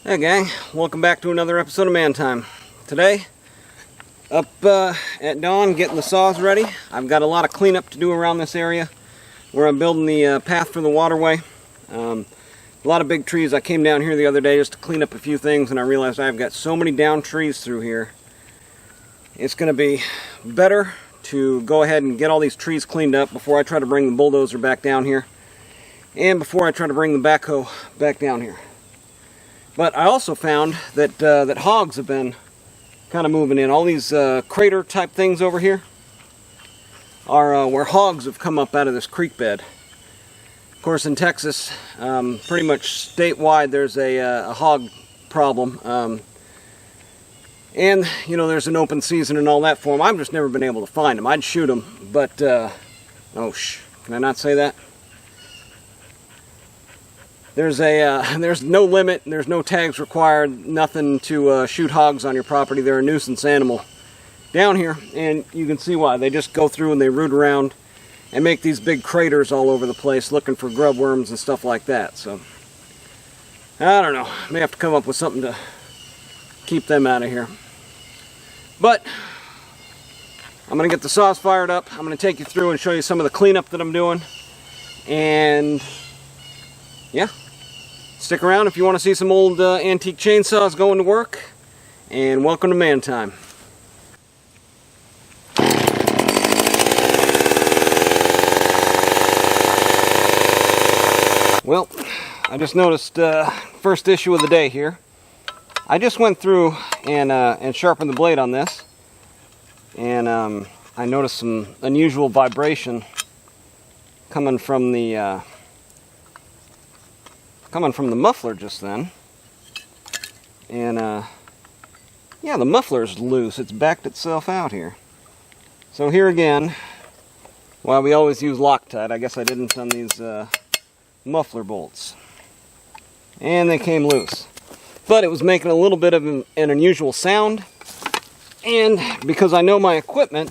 Hey gang, welcome back to another episode of Man Time. Today, up at dawn getting the saws ready. I've got a lot of cleanup to do around this area where I'm building the path for the waterway. A lot of big trees. I came down here the other day just to clean up a few things and I realized I've got so many down trees through here. It's going to be better to go ahead and get all these trees cleaned up before I try to bring the bulldozer back down here and before I try to bring the backhoe back down here. But I also found that that hogs have been kind of moving in. All these crater type things over here are where hogs have come up out of this creek bed. Of course, in Texas, pretty much statewide, there's a hog problem. And, you know, there's an open season and all that for them. I've just never been able to find them. I'd shoot them, but, can I not say that? There's no limit, there's no tags required, nothing to shoot hogs on your property. They're a nuisance animal down here, and you can see why. They just go through and they root around and make these big craters all over the place looking for grub worms and stuff like that. So, I don't know, may have to come up with something to keep them out of here. But, I'm going to get the saws fired up. I'm going to take you through and show you some of the cleanup that I'm doing. And, yeah. Stick around if you want to see some old antique chainsaws going to work, and welcome to Man Time. Well, I just noticed first issue of the day here. I just went through and sharpened the blade on this, and I noticed some unusual vibration coming from the muffler just then. And yeah, the muffler's loose. It's backed itself out here. So here again, while we always use Loctite, I guess I didn't on these muffler bolts. And they came loose. But it was making a little bit of an unusual sound. And because I know my equipment,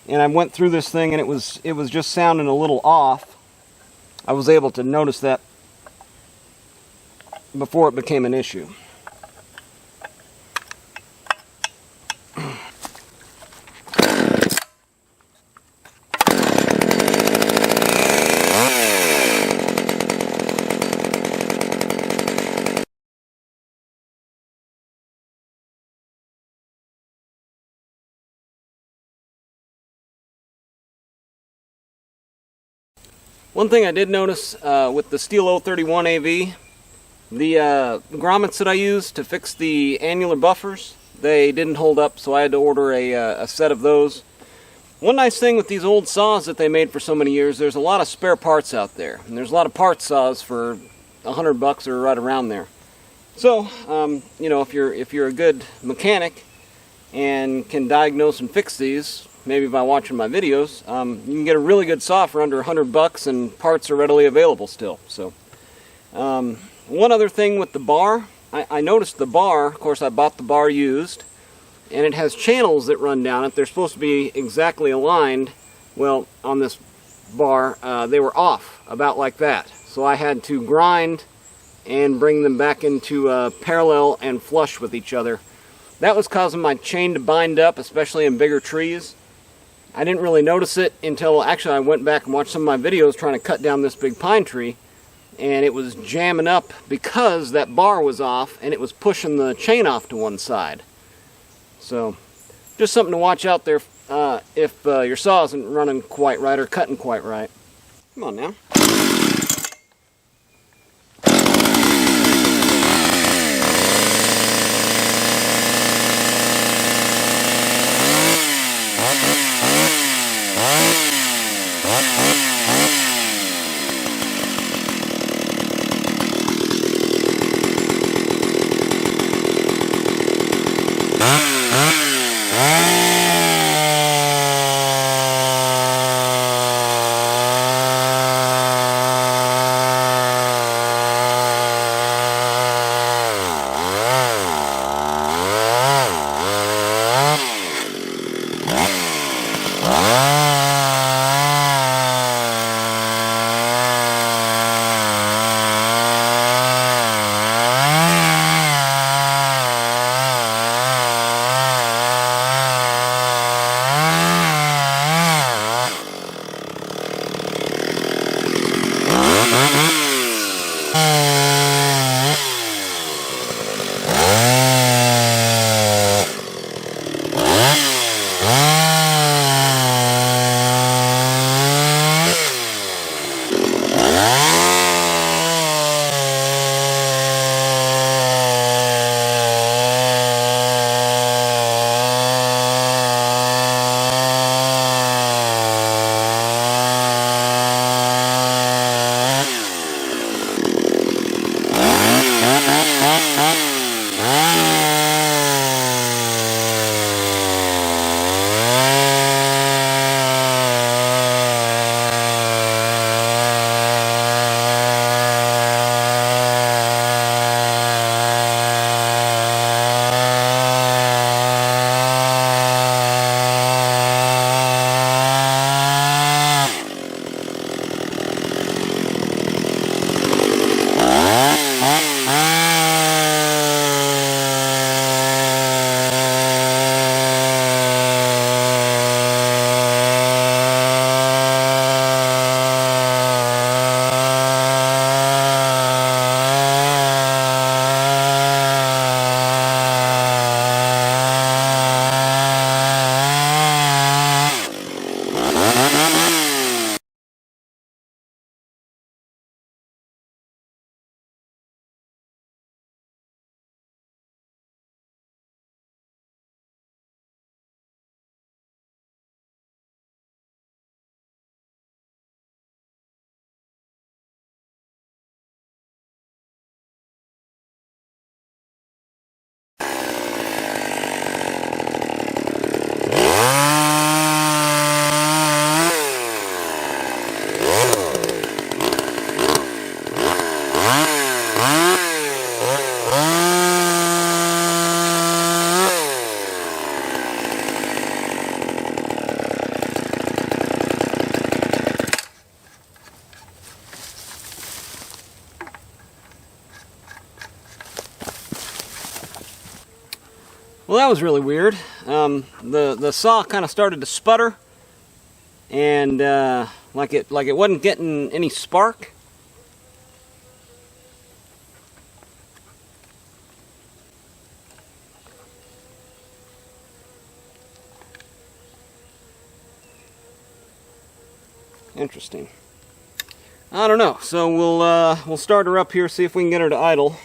and I went through this thing and it was just sounding a little off, I was able to notice that before it became an issue. One thing I did notice with the Stihl 031 AV, the grommets that I used to fix the annular buffers, they didn't hold up, so I had to order a set of those. One nice thing with these old saws that they made for so many years, there's a lot of spare parts out there. And there's a lot of parts saws for $100 or right around there. So, you know, if you're a good mechanic and can diagnose and fix these, maybe by watching my videos, you can get a really good saw for under $100 and parts are readily available still. So, one other thing with the bar, I noticed the bar, of course I bought the bar used, and it has channels that run down it. They're supposed to be exactly aligned. Well, on this bar, they were off, about like that. So I had to grind and bring them back into parallel and flush with each other. That was causing my chain to bind up, especially in bigger trees. I didn't really notice it until actually I went back and watched some of my videos trying to cut down this big pine tree. And it was jamming up because that bar was off and it was pushing the chain off to one side. So, just something to watch out there if your saw isn't running quite right or cutting quite right. Come on now. Well, that was really weird. The saw kind of started to sputter, and like it wasn't getting any spark. Interesting. I don't know. So we'll start her up here, see if we can get her to idle.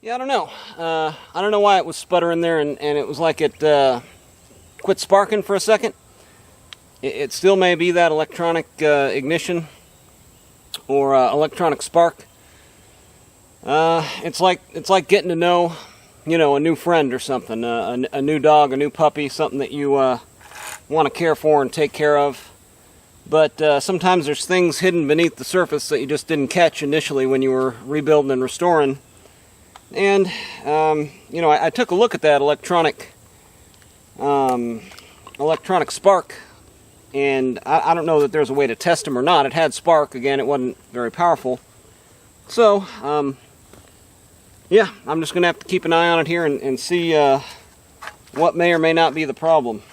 Yeah, I don't know. I don't know why it was sputtering there, and it was like it quit sparking for a second. It still may be that electronic ignition or electronic spark. It's like getting to know, a new friend or something, a new dog, a new puppy, something that you want to care for and take care of. But sometimes there's things hidden beneath the surface that you just didn't catch initially when you were rebuilding and restoring. And, I took a look at that electronic spark, and I don't know that there's a way to test them or not. It had spark. Again, it wasn't very powerful. So, yeah, I'm just going to have to keep an eye on it here and see what may or may not be the problem.